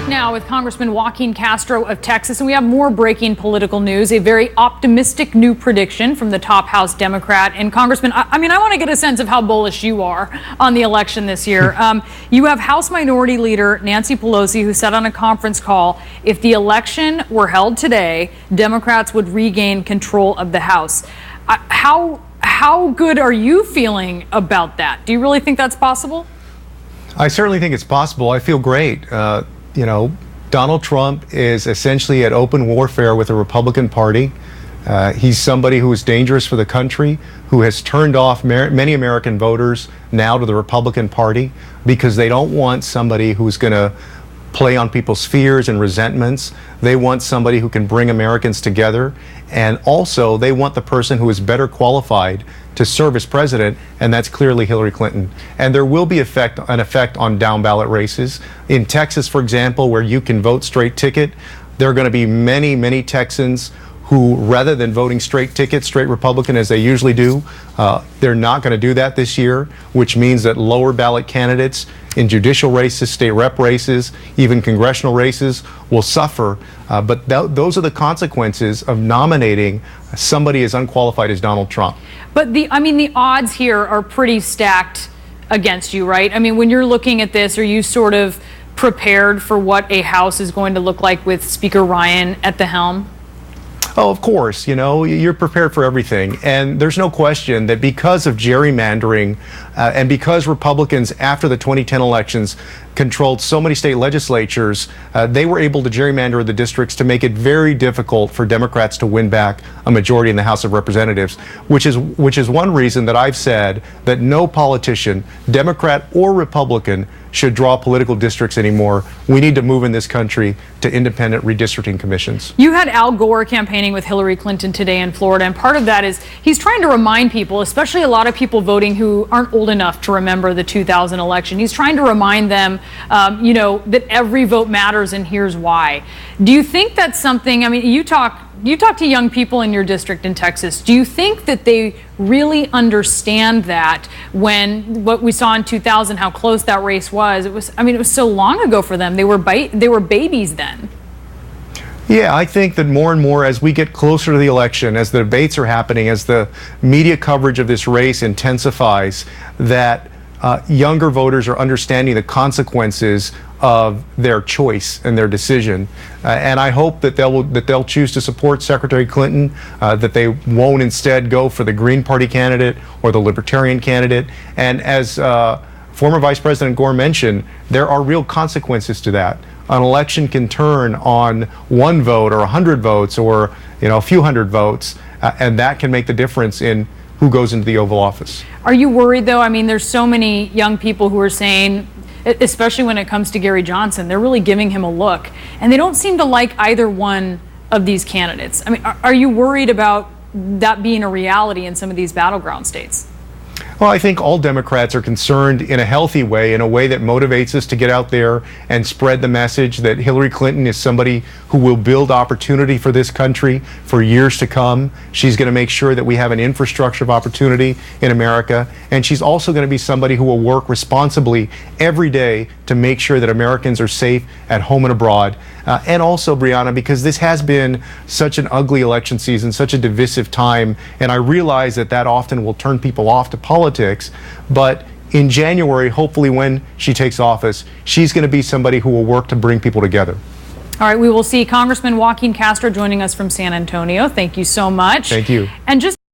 back now with Congressman Joaquin Castro of Texas, and we have more breaking political news, a very optimistic new prediction from the top House Democrat. And Congressman, I want to get a sense of how bullish you are on the election this year. You have House Minority Leader Nancy Pelosi, who said on a conference call, if the election were held today, Democrats would regain control of the House. How good are you feeling about that? Do you really think that's possible? I certainly think it's possible. I feel great. Donald Trump is essentially at open warfare with the Republican Party. He's somebody who is dangerous for the country, who has turned off many American voters now to the Republican Party because they don't want somebody who's going to play on people's fears and resentments. They want somebody who can bring Americans together, and also they want the person who is better qualified to serve as president, and that's clearly Hillary Clinton. And there will be an effect on down ballot races. In Texas, for example, where you can vote straight ticket, there are going to be many Texans who, rather than voting straight ticket, straight Republican as they usually do, they're not going to do that this year, which means that lower ballot candidates in judicial races, state rep races, even congressional races will suffer. But those are the consequences of nominating somebody as unqualified as Donald Trump. But the odds here are pretty stacked against you, right? I mean, when you're looking at this, are you sort of prepared for what a House is going to look like with Speaker Ryan at the helm? Oh, of course, you're prepared for everything. And there's no question that because of gerrymandering and because Republicans after the 2010 elections controlled so many state legislatures, they were able to gerrymander the districts to make it very difficult for Democrats to win back a majority in the House of Representatives, which is one reason that I've said that no politician, Democrat or Republican, should draw political districts anymore. We need to move in this country to independent redistricting commissions. You had Al Gore campaigning with Hillary Clinton today in Florida, and part of that is he's trying to remind people, especially a lot of people voting who aren't old enough to remember the 2000 election, he's trying to remind them, that every vote matters and here's why. Do you think that's something, you talk to young people in your district in Texas. Do you think that they really understand that when what we saw in 2000, how close that race was? It was so long ago for them. They were babies then. Yeah, I think that more and more as we get closer to the election, as the debates are happening, as the media coverage of this race intensifies, that younger voters are understanding the consequences of their choice and their decision, and I hope that they'll choose to support Secretary Clinton, that they won't instead go for the Green Party candidate or the Libertarian candidate. And as former Vice President Gore mentioned, there are real consequences to that. An election can turn on one vote or 100 votes or a few hundred votes, and that can make the difference in who goes into the Oval Office. Are you worried, though? There's so many young people who are saying, especially when it comes to Gary Johnson, they're really giving him a look, and they don't seem to like either one of these candidates. Are you worried about that being a reality in some of these battleground states? Well, I think all Democrats are concerned in a healthy way, in a way that motivates us to get out there and spread the message that Hillary Clinton is somebody who will build opportunity for this country for years to come. She's going to make sure that we have an infrastructure of opportunity in America. And she's also going to be somebody who will work responsibly every day to make sure that Americans are safe at home and abroad. And also, Brianna, because this has been such an ugly election season, such a divisive time, and I realize that often will turn people off to politics, but in January, hopefully when she takes office, she's going to be somebody who will work to bring people together. All right, we will see Congressman Joaquin Castro joining us from San Antonio. Thank you so much. Thank you. And just